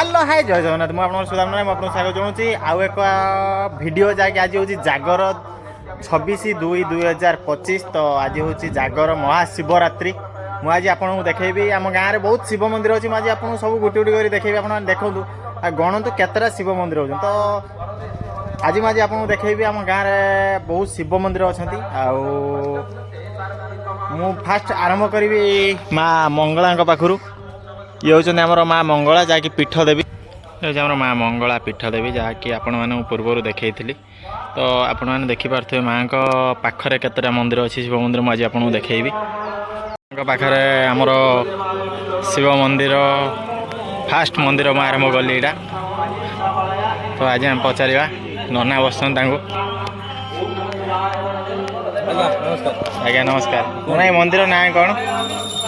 Hello hi जय जगन्नाथ मुझे सुदाम नारायण मुझे स्वागत जनाऊँगी आउ एक भिडियो जहाँकि आज हूँ जागर 26/2/2025 तो आज हूँ जागर महाशिवरात्रि मुझे आज आपको देखी आम गाँव में बहुत शिव मंदिर अच्छी मुझे आपको सब गोटे गोटे कर देखी आप देखूँ गणतु केतटा शिव मंदिर हो तो आज मुझे आपको देखी आम गाँव में बहुत शिव मंदिर अच्छा मु फास्ट आरंभ करी माँ मंगला पाखु ये हूँ आम माँ मंगला जहाँकि पीठ देवी ये आम माँ मंगला पीठ देवी जहाँकि आपण मैंने पूर्वर देखी तो आपण मैंने देखिपे माँ का पाखरे केतटा मंदिर अच्छी शिव मंदिर मुझे आपको देखी पाखरे आमर शिव मंदिर फास्ट मंदिर मैं आरंभ कली यहाँ तो आज आम पचारा नना बस आज्ञा नमस्कार ना ये मंदिर ना कौन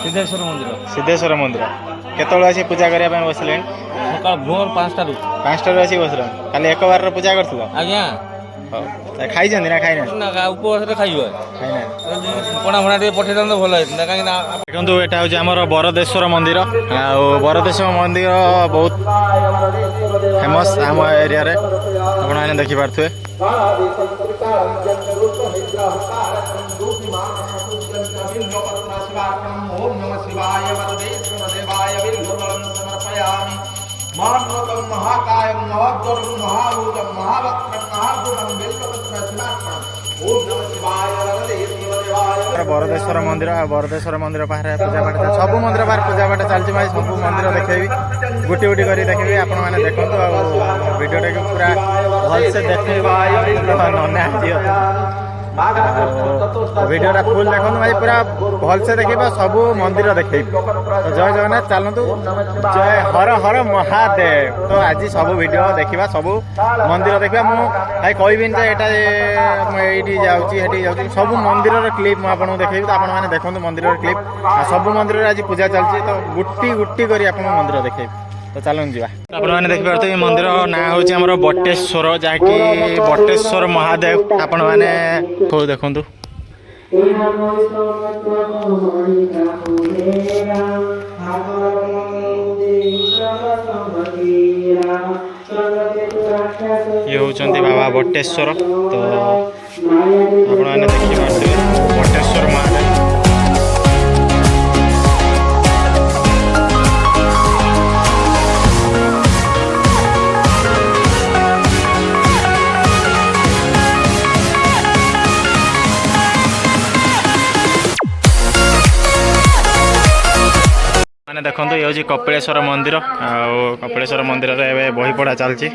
सिद्धेश्वर मंदिर केतल आसी पूजा करने बसले सकाल भोर 5टा आसी बसल खाली एक बार पूजा कर आज्ञा खाई ना खाई ना उपवास खाइब पणा भणा पठे तो भल कहीं देखो यहाँ हूँ आम बरदेश्वर मंदिर बरदेश्वर मंदिर बहुत फेमस आम एरिया आपने देखिपे बरदेश्वर मंदिर पाखे पूजा पाठ सब मंदिर पाखे पूजा पाठ चलती मैं सब मंदिर देखेबी गोटे गोटे कर देखी आपण मैंने देखो वीडियो टाक पूरा भलसे देखे नना वीडियोटा फुल देखो भाई पूरा भलसे देखा सब मंदिर देखे तो जय जगन्नाथ चलतु जय हर हर महादेव तो आज सब वीडियो देखा सब मंदिर देखा मुझे कहबिन ये जाऊँगी सब मंदिर क्लिप मुझे देखी तो आपने देखो मंदिर क्लिप सब मंदिर आज पूजा चलती तो गुटी गुटी कर मंदिर देखे तो चलूँ जा आपने देखिपे ये मंदिर ना हूँ आम बटेश्वर जहाँकि बटेश्वर महादेव आपण मैंने देखु ये हूँ बाबा बटेश्वर तो आपने देखिपे बटेश्वर महादेव मैंने देखो ये हूँ कपिलेश्वर मंदिर कपिलेश्वर मंदिर में बही पढ़ा चलती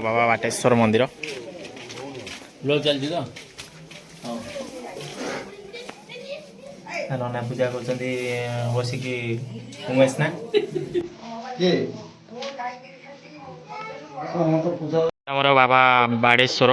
बाबा बाटेश्वर मंदिर ब्लॉग चलती तो नना पूजा कर बसिकी उमेश ना आमर बाबा बाड़ेश्वर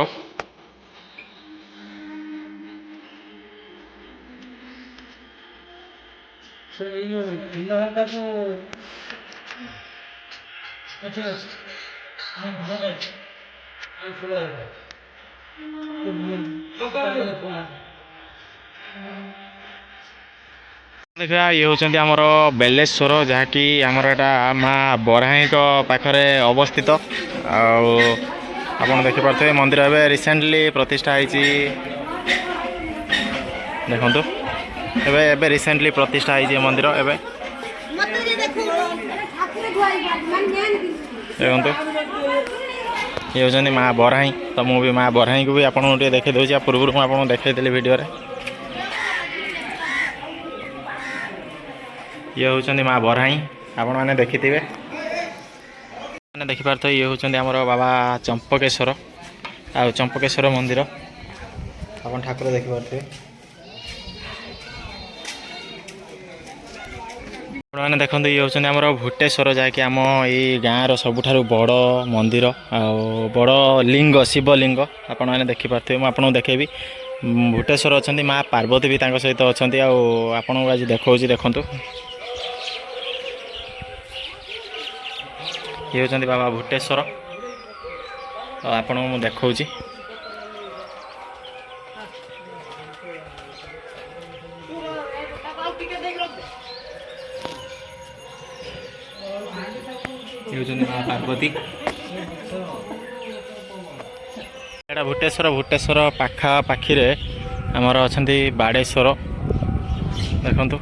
देखा ये हूँ आमर बेलेश्वर जहाँकि आमर यहाँ माँ बराही पाखरे अवस्थित आपड़ देखिपे मंदिर एवं रिसेंटली प्रतिष्ठा होती देखु एवं रिसेंटली प्रतिष्ठा होती मंदिर एवं देखो ये हूँ माँ बराही तो मुझे माँ बराही को भी आपको देखे दूसरी पूर्व मुझे देखी वीडियो ये हूँ माँ बराही आपण मैंने देखी थे मैंने देखिपे ये हूँ आमर बाबा चंपकेश्वर आ चंपकेश्वर मंदिर आप ठाकुर देखिपे ଆପଣମାନେ ଦେଖନ୍ତୁ ଇଏ ହେଉଛନ୍ତି ଆମର ଭୁଟେଶ୍ୱର, ଯାହାକି ଆମ ଏଇ ଗାଁର ସବୁଠାରୁ ବଡ଼ ମନ୍ଦିର ଆଉ ବଡ଼ ଲିଙ୍ଗ ଶିବଲିଙ୍ଗ ଆପଣମାନେ ଦେଖିପାରୁଥିବେ। ମୁଁ ଆପଣଙ୍କୁ ଦେଖେଇବି। ଭୁଟେଶ୍ୱର ଅଛନ୍ତି, ମା ପାର୍ବତୀ ବି ତାଙ୍କ ସହିତ ଅଛନ୍ତି। ଆଉ ଆପଣଙ୍କୁ ଆଜି ଦେଖାଉଛି, ଦେଖନ୍ତୁ। ଇଏ ହେଉଛନ୍ତି ବାବା ଭୁଟେଶ୍ୱର। ଆଉ ଆପଣଙ୍କୁ ମୁଁ ଦେଖାଉଛି। ହେଉଛନ୍ତି ମା ପାର୍ବତୀ। ଏଇଟା ଭୁଟେଶ୍ୱର ପାଖାପାଖିରେ ଆମର ଅଛନ୍ତି ବାଡ଼େଶ୍ୱର, ଦେଖନ୍ତୁ।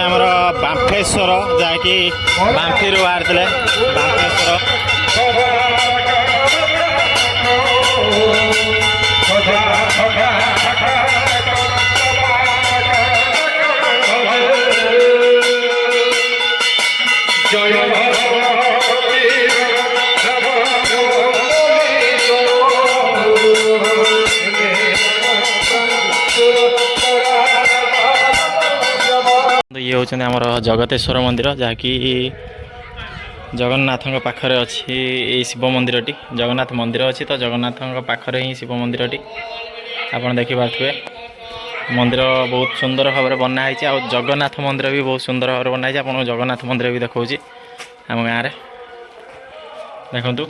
ଆମର ବାମ୍ଫେଶ୍ୱର, ଯାହାକି ବାମ୍ଫିରୁ ବାହାରିଥିଲେ ବାମ୍ଫେଶ୍ୱର। ଇଏ ହେଉଛନ୍ତି ଆମର ଜଗତେଶ୍ୱର ମନ୍ଦିର, ଯାହାକି ଜଗନ୍ନାଥଙ୍କ ପାଖରେ ଅଛି। ଏଇ ଶିବ ମନ୍ଦିରଟି ଜଗନ୍ନାଥ ମନ୍ଦିର ଅଛି, ତ ଜଗନ୍ନାଥଙ୍କ ପାଖରେ ହିଁ ଶିବ ମନ୍ଦିରଟି ଆପଣ ଦେଖିପାରୁଥିବେ। ମନ୍ଦିର ବହୁତ ସୁନ୍ଦର ଭାବରେ ବନା ହେଇଛି, ଆଉ ଜଗନ୍ନାଥ ମନ୍ଦିର ବି ବହୁତ ସୁନ୍ଦର ଭାବରେ ବନା ହେଇଛି। ଆପଣଙ୍କୁ ଜଗନ୍ନାଥ ମନ୍ଦିର ବି ଦେଖାଉଛି ଆମ ଗାଁରେ, ଦେଖନ୍ତୁ।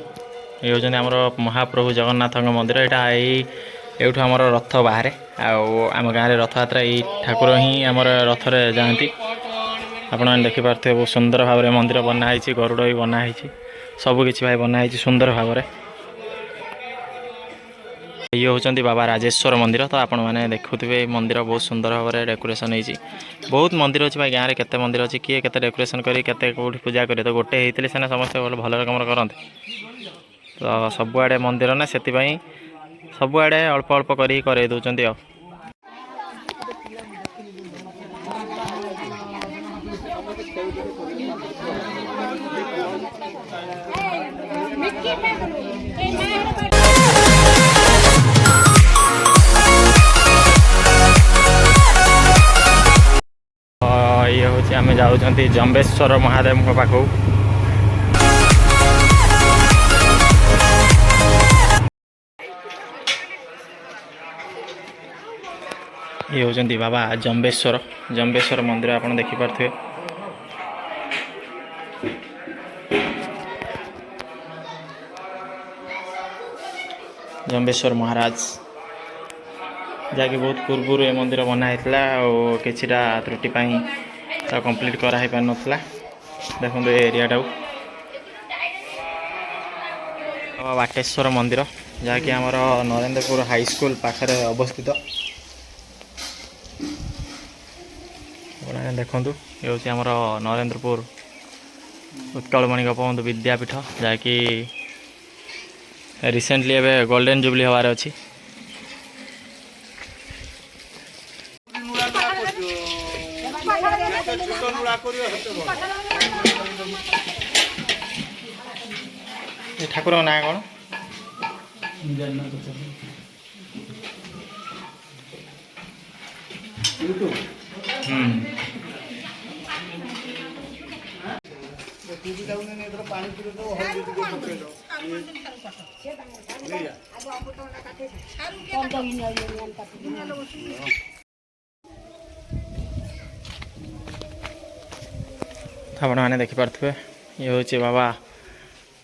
ଇଏ ହେଉଛନ୍ତି ଆମର ମହାପ୍ରଭୁ ଜଗନ୍ନାଥଙ୍କ ମନ୍ଦିର। ଏଇଠୁ ଆମର ରଥ ବାହାରେ, ଆଉ ଆମ ଗାଁରେ ରଥଯାତ୍ରା ଏଇ ଠାକୁର ହିଁ ଆମର ରଥରେ ଯାଆନ୍ତି। ଆପଣମାନେ ଦେଖିପାରୁଥିବେ ବହୁତ ସୁନ୍ଦର ଭାବରେ ମନ୍ଦିର ବନା ହେଇଛି। ଗରୁଡ଼ ବି ବନା ହେଇଛି, ସବୁକିଛି ଭାଇ ବନା ହେଇଛି ସୁନ୍ଦର ଭାବରେ। ଇଏ ହେଉଛନ୍ତି ବାବା ରାଜେଶ୍ୱର ମନ୍ଦିର। ତ ଆପଣମାନେ ଦେଖୁଥିବେ ଏଇ ମନ୍ଦିର ବହୁତ ସୁନ୍ଦର ଭାବରେ ଡେକୋରେସନ୍ ହେଇଛି। ବହୁତ ମନ୍ଦିର ଅଛି ଭାଇ ଗାଁରେ, କେତେ ମନ୍ଦିର ଅଛି, କିଏ କେତେ ଡେକୋରେସନ୍ କରି କେତେ କେଉଁଠି ପୂଜା କରେ। ତ ଗୋଟେ ହେଇଥିଲେ ସିନା ସମସ୍ତେ ଭଲ ରକମର କରନ୍ତି। ତ ସବୁଆଡ଼େ ମନ୍ଦିର ନା, ସେଥିପାଇଁ ସବୁଆଡ଼େ ଅଳ୍ପ ଅଳ୍ପ କରିକି କରେଇ ଦେଉଛନ୍ତି ଆଉ। ଇଏ ହେଉଛି ଆମେ ଯାଉଛନ୍ତି ଜମ୍ବେଶ୍ୱର ମହାଦେବଙ୍କ ପାଖକୁ। ଇଏ ହେଉଛନ୍ତି ବାବା ଜମ୍ବେଶ୍ୱର ମନ୍ଦିର, ଆପଣ ଦେଖିପାରୁଥିବେ। ଜମ୍ବେଶ୍ୱର ମହାରାଜ, ଯାହାକି ବହୁତ ପୂର୍ବରୁ ଏ ମନ୍ଦିର ବନା ହେଇଥିଲା, ଆଉ କିଛିଟା ତ୍ରୁଟି ପାଇଁ ତାକୁ କମ୍ପ୍ଲିଟ୍ କରାହେଇପାରିନଥିଲା। ଦେଖନ୍ତୁ ଏ ଏରିଆଟାକୁ। ବାଟେଶ୍ୱର ମନ୍ଦିର, ଯାହାକି ଆମର ନରେନ୍ଦ୍ରପୁର ହାଇସ୍କୁଲ ପାଖରେ ଅବସ୍ଥିତ। ଆପଣମାନେ ଦେଖନ୍ତୁ, ଏ ହେଉଛି ଆମର ନରେନ୍ଦ୍ରପୁର ଉତ୍କଳମଣି ଗୋପବନ୍ଧୁ ବିଦ୍ୟାପୀଠ, ଯାହାକି ରିସେଣ୍ଟଲି ଏବେ ଗୋଲ୍ଡେନ୍ ଜୁବଲି ହେବାର ଅଛି। ଏ ଠାକୁରଙ୍କ ନାଁ କ'ଣ? ଆପଣମାନେ ଦେଖିପାରୁଥିବେ, ଇଏ ହେଉଛି ବାବା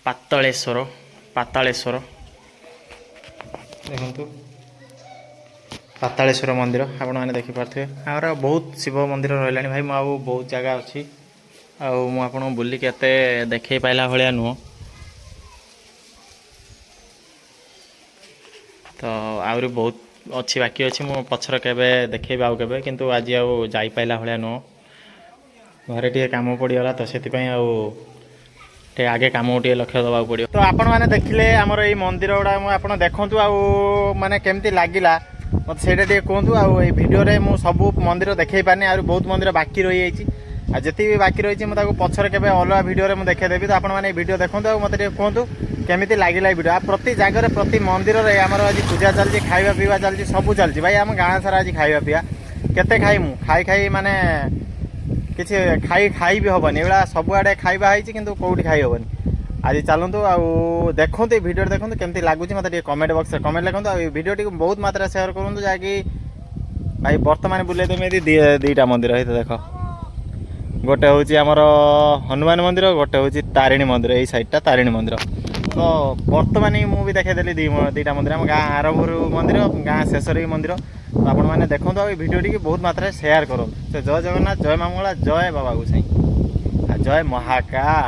ପାତାଳେଶ୍ୱର। ଦେଖନ୍ତୁ ପାତାଳେଶ୍ୱର ମନ୍ଦିର ଆପଣମାନେ ଦେଖିପାରୁଥିବେ। ଆମର ବହୁତ ଶିବ ମନ୍ଦିର ରହିଲାଣି ଭାଇ, ମୁଁ ଆଉ ବହୁତ ଜାଗା ଅଛି, ଆଉ ମୁଁ ଆପଣଙ୍କୁ ବୁଲିକି ଏତେ ଦେଖେଇ ପାଇଲା ଭଳିଆ ନୁହଁ। ତ ଆହୁରି ବହୁତ ଅଛି, ବାକି ଅଛି। ମୁଁ ପଛରେ କେବେ ଦେଖେଇବି ଆଉ କେବେ, କିନ୍ତୁ ଆଜି ଆଉ ଯାଇପାଇଲା ଭଳିଆ ନୁହଁ। ଘରେ ଟିକେ କାମ ପଡ଼ିଗଲା, ତ ସେଥିପାଇଁ ଆଉ ଟିକେ ଆଗେ କାମକୁ ଟିକେ ଲକ୍ଷ୍ୟ ଦେବାକୁ ପଡ଼ିବ। ତ ଆପଣମାନେ ଦେଖିଲେ ଆମର ଏଇ ମନ୍ଦିର ଗୁଡ଼ା ଆପଣ ଦେଖନ୍ତୁ ଆଉ ମାନେ କେମିତି ଲାଗିଲା ମୋତେ ସେଇଟା ଟିକେ କୁହନ୍ତୁ। ଆଉ ଏଇ ଭିଡ଼ିଓରେ ମୁଁ ସବୁ ମନ୍ଦିର ଦେଖେଇ ପାରିନି, ଆହୁରି ବହୁତ ମନ୍ଦିର ବାକି ରହିଯାଇଛି। ଆଉ ଯେତିକି ବି ବାକି ରହିଛି ମୁଁ ତାକୁ ପଛରେ କେବେ ଅଲଗା ଭିଡ଼ିଓରେ ମୁଁ ଦେଖେଇଦେବି। ତ ଆପଣମାନେ ଏଇ ଭିଡ଼ିଓ ଦେଖନ୍ତୁ ଆଉ ମୋତେ ଟିକେ କୁହନ୍ତୁ କେମିତି ଲାଗିଲା ଏଇ ଭିଡ଼ିଓ। ଆଉ ପ୍ରତି ଜାଗାରେ ପ୍ରତି ମନ୍ଦିରରେ ଆମର ଆଜି ପୂଜା ଚାଲିଛି, ଖାଇବା ପିଇବା ଚାଲିଛି, ସବୁ ଚାଲିଛି ଭାଇ। ଆମ ଗାଁ ସାରା ଆଜି ଖାଇବା ପିଇବା କେତେ ଖାଇମୁ, ଖାଇ ମାନେ କିଛି ଖାଇ ବି ହେବନି। ଏଇଭଳିଆ ସବୁଆଡ଼େ ଖାଇବା ହେଇଛି କିନ୍ତୁ କେଉଁଠି ଖାଇ ହେବନି। ଆଜି ଚାଲନ୍ତୁ ଆଉ ଦେଖନ୍ତୁ ଏଇ ଭିଡ଼ିଓ ଦେଖନ୍ତୁ କେମିତି ଲାଗୁଛି ମୋତେ ଟିକେ କମେଣ୍ଟ ବକ୍ସରେ କମେଣ୍ଟ ଲେଖନ୍ତୁ। ଆଉ ଏଇ ଭିଡ଼ିଓଟିକୁ ବହୁତ ମାତ୍ରାରେ ସେୟାର କରନ୍ତୁ, ଯାହାକି ଭାଇ ବର୍ତ୍ତମାନ ବୁଲେଇ ଦେମି ଏଠି ଦୁଇଟା ମନ୍ଦିର ହେଇତ ଦେଖ। ଗୋଟେ ହେଉଛି ଆମର ହନୁମାନ ମନ୍ଦିର, ଗୋଟେ ହେଉଛି ତାରିଣୀ ମନ୍ଦିର। ଏଇ ସାଇଡ଼ଟା ତାରିଣୀ ମନ୍ଦିର। ତ ବର୍ତ୍ତମାନ ମୁଁ ବି ଦେଖେଇଦେଲି ଦୁଇଟା ମନ୍ଦିର। ଆମ ଗାଁ ଆରମ୍ଭରୁ ମନ୍ଦିର, ଗାଁ ଶେଷରେ ବି ମନ୍ଦିର। ତ ଆପଣମାନେ ଦେଖନ୍ତୁ ଆଉ ଏଇ ଭିଡ଼ିଓଟିକି ବହୁତ ମାତ୍ରାରେ ସେୟାର କରନ୍ତୁ। ଜୟ ଜଗନ୍ନାଥ, ଜୟ ମା ମଙ୍ଗଳା, ଜୟ ବାବା ଗୋସାଇଁ, ଜୟ ମହାକାଳ।